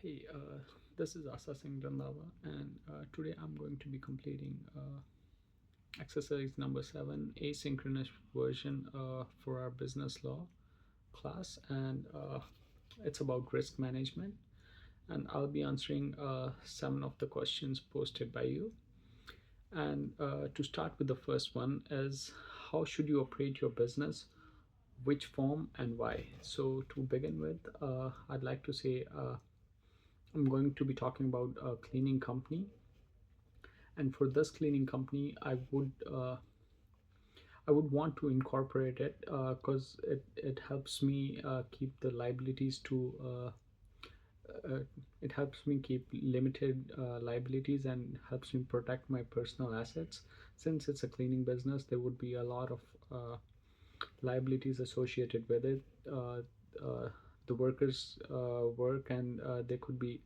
Hey, this is Asynchronous, and today I'm going to be completing exercise number 7, asynchronous version for our business law class, and it's about risk management. And I'll be answering 7 of the questions posted by you. And to start with, the first one is, how should you operate your business? Which form and why? So to begin with, I'd like to say I'm going to be talking about a cleaning company, and for this cleaning company I would want to incorporate it because it helps me keep the liabilities to it helps me keep limited liabilities and helps me protect my personal assets. Since it's a cleaning business, there would be a lot of liabilities associated with it. The workers work, and they could be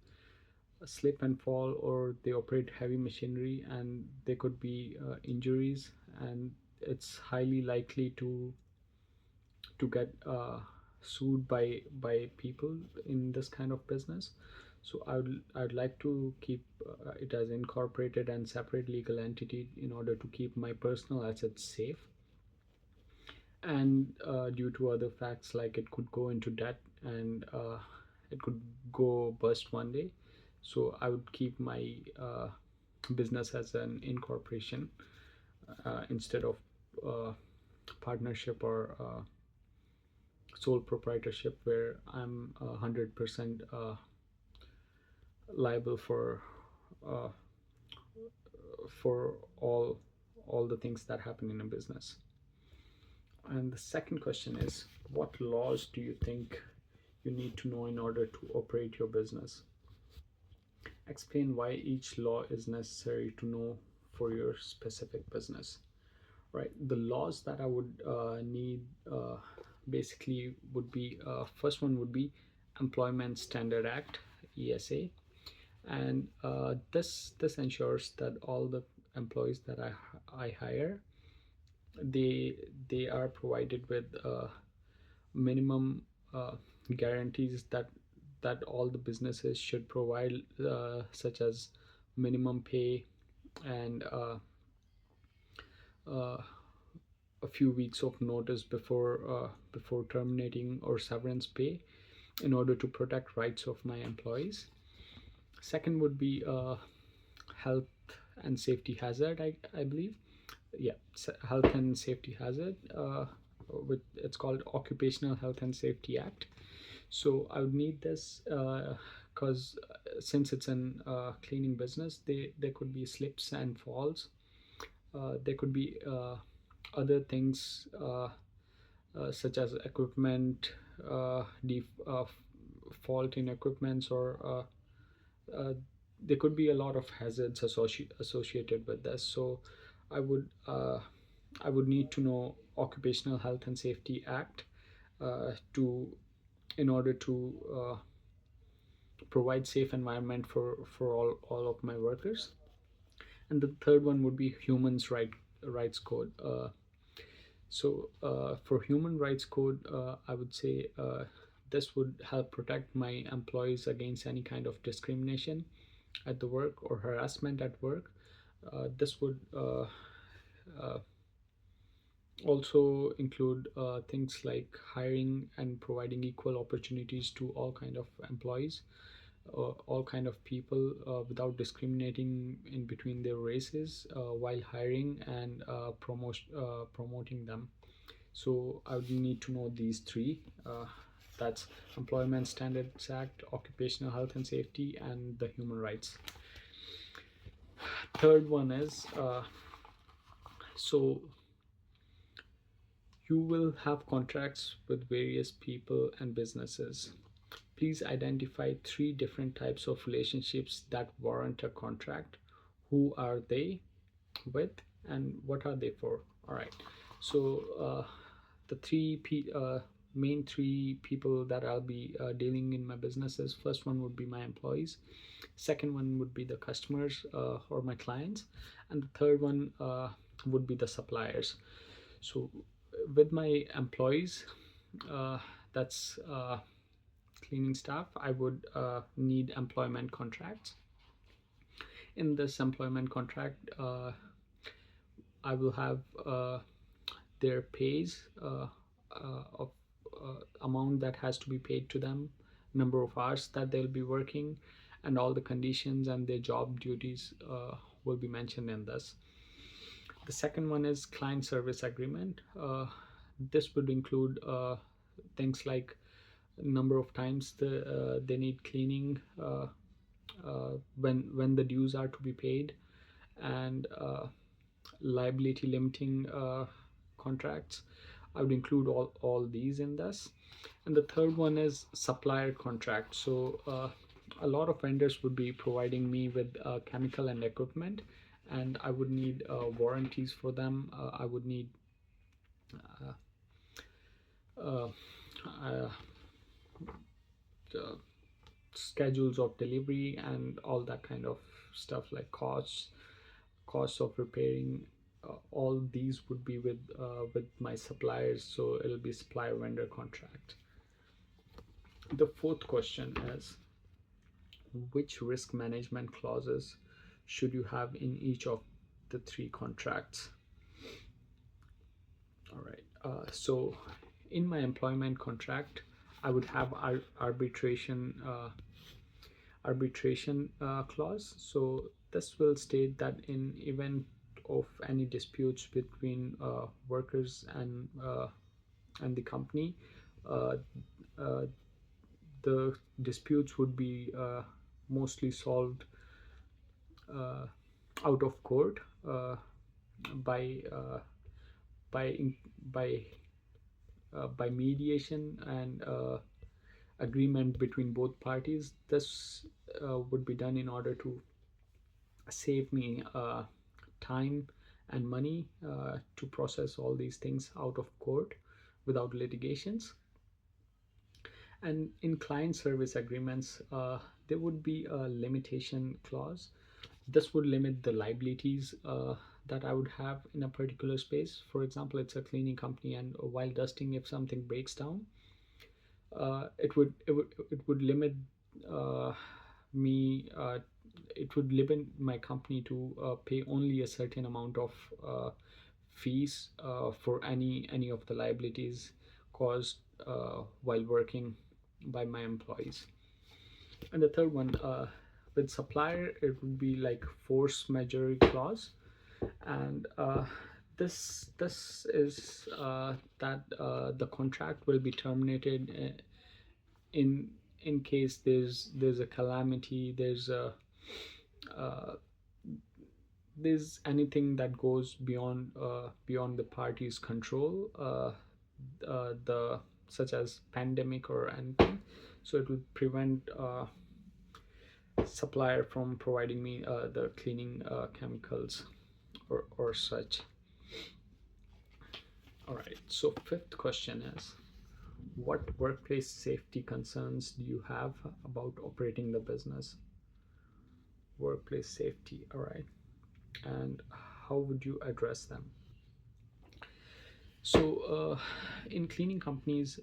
a slip and fall, or they operate heavy machinery and there could be injuries, and it's highly likely to get sued by people in this kind of business. So I'd like to keep it as incorporated and separate legal entity in order to keep my personal assets safe, and due to other facts, like it could go into debt, and it could go bust one day. So I would keep my business as an incorporation instead of uh, partnership or sole proprietorship, where I'm 100% liable uh, for all the things that happen in a business. And the second question is, what laws do you think you need to know in order to operate your business? Explain why each law is necessary to know for your specific business. Right, the laws that I would need basically would be, first one would be Employment Standard Act, ESA. And this ensures that all the employees that I hire, they are provided with minimum guarantees that all the businesses should provide, such as minimum pay, and uh, a few weeks of notice before terminating, or severance pay, in order to protect rights of my employees. Second would be health and safety hazard, I believe. Yeah, health and safety hazard, with it's called Occupational Health and Safety Act. So I would need this because since it's an cleaning business, there could be slips and falls. There could be other things, such as equipment, fault in equipments, or uh, there could be a lot of hazards associated with this. So I would uh, I would need to know Occupational Health and Safety Act to in order to provide safe environment for all of my workers. And the third one would be Rights Code. For Human Rights Code, I would say this would help protect my employees against any kind of discrimination at the work or harassment at work. This would uh, also include things like hiring and providing equal opportunities to all kind of employees, all kind of people, without discriminating in between their races, while hiring and promoting them. So I would need to know these three. That's Employment Standards Act, Occupational Health and Safety, and the human rights. Third one is, so you will have contracts with various people and businesses. Please identify three different types of relationships that warrant a contract. Who are they with, and what are they for? All right. So the main three people that I'll be dealing in my businesses. First one would be my employees. Second one would be the customers, or my clients, and the third one would be the suppliers. So with my employees, uh, that's cleaning staff, I would need employment contracts. In this employment contract, I will have their pays of amount that has to be paid to them, number of hours that they'll be working, and all the conditions and their job duties will be mentioned in this. The second one is client service agreement. This would include things like number of times they need cleaning, when the dues are to be paid, and liability limiting contracts. I would include all these in this. And the third one is supplier contract. So a lot of vendors would be providing me with chemical and equipment, and I would need warranties for them. I would need uh, uh, the schedules of delivery and all that kind of stuff, like costs of repairing. All these would be with my suppliers, so it'll be supplier vendor contract. The fourth question is, which risk management clauses should you have in each of the three contracts? All right. So in my employment contract, I would have arbitration clause. So this will state that in event of any disputes between workers and the company, uh, uh, the disputes would be mostly solved uh, out of court, by uh, by by by mediation and agreement between both parties. This would be done in order to save me time and money to process all these things out of court without litigations. And in client service agreements, there would be a limitation clause. This would limit the liabilities that I would have in a particular space. For example, it's a cleaning company, and while dusting, if something breaks down, it would limit uh, me. It would limit my company to pay only a certain amount of fees for any of the liabilities caused while working by my employees. And the third one, with supplier, it would be like force majeure clause. And this is that the contract will be terminated in in case there's a calamity, uh, there's anything that goes beyond the party's control, the such as pandemic or anything. So it will prevent supplier from providing me the cleaning chemicals or such. All right, so fifth question is, what workplace safety concerns do you have about operating the business? Workplace safety, all right. And how would you address them? So in cleaning companies,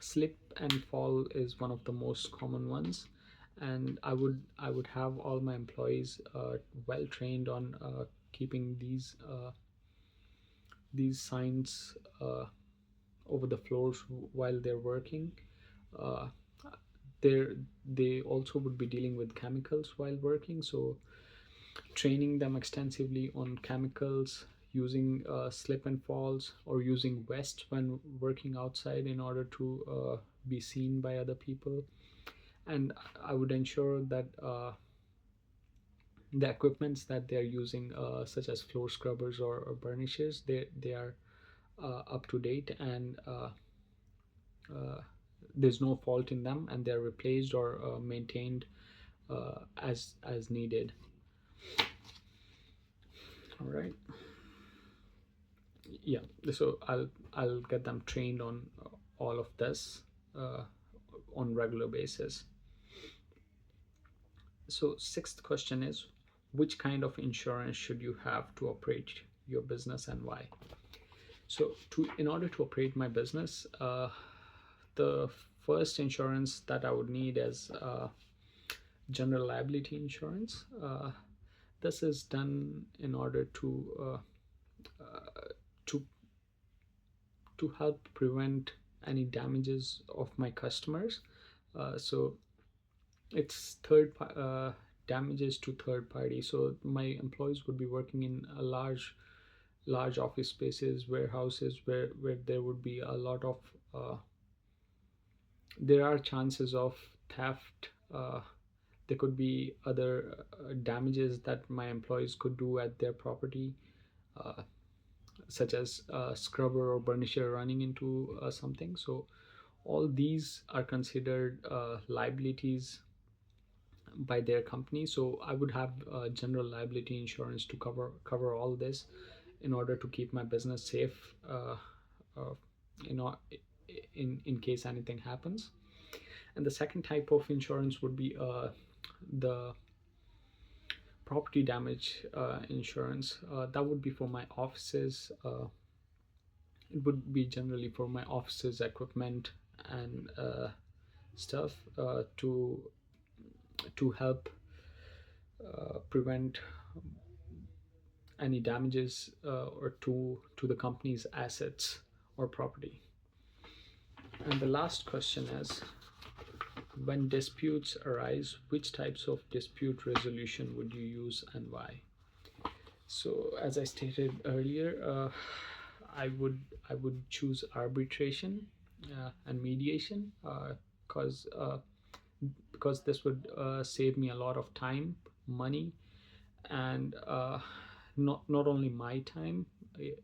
slip and fall is one of the most common ones, and I would have all my employees well trained on keeping these signs over the floors while they're working. uh, they they also would be dealing with chemicals while working, so training them extensively on chemicals, using slip and falls, or using vest when working outside in order to be seen by other people. And I would ensure that the equipments that they're using, such as floor scrubbers or burnishes, they are up to date, and uh, there's no fault in them, and they're replaced or maintained as needed. All right. Yeah, so I'll get them trained on all of this uh, on regular basis. So sixth question is, which kind of insurance should you have to operate your business, and why? So to in order to operate my business, the first insurance that I would need is general liability insurance. This is done in order to to help prevent any damages of my customers. So it's damages to third party. So my employees would be working in a large office spaces, warehouses, where there would be a lot of there are chances of theft. There could be other damages that my employees could do at their property, uh, such as scrubber or burnisher running into something. So all these are considered liabilities by their company. So I would have general liability insurance to cover all this in order to keep my business safe, uh, you know in case anything happens. And the second type of insurance would be the property damage insurance. That would be for my offices. It would be generally for my offices equipment and stuff, to help prevent any damages or to the company's assets or property. And the last question is, when disputes arise, which types of dispute resolution would you use and why? So as I stated earlier, I would I would choose arbitration and mediation, because because this would save me a lot of time, money, and not only my time,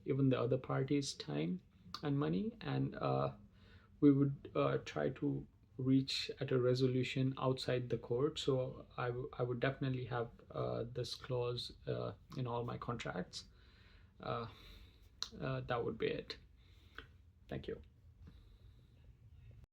even the other party's time and money. And we would try to reach at a resolution outside the court. So I would definitely have this clause in all my contracts. uh, that would be it. Thank you.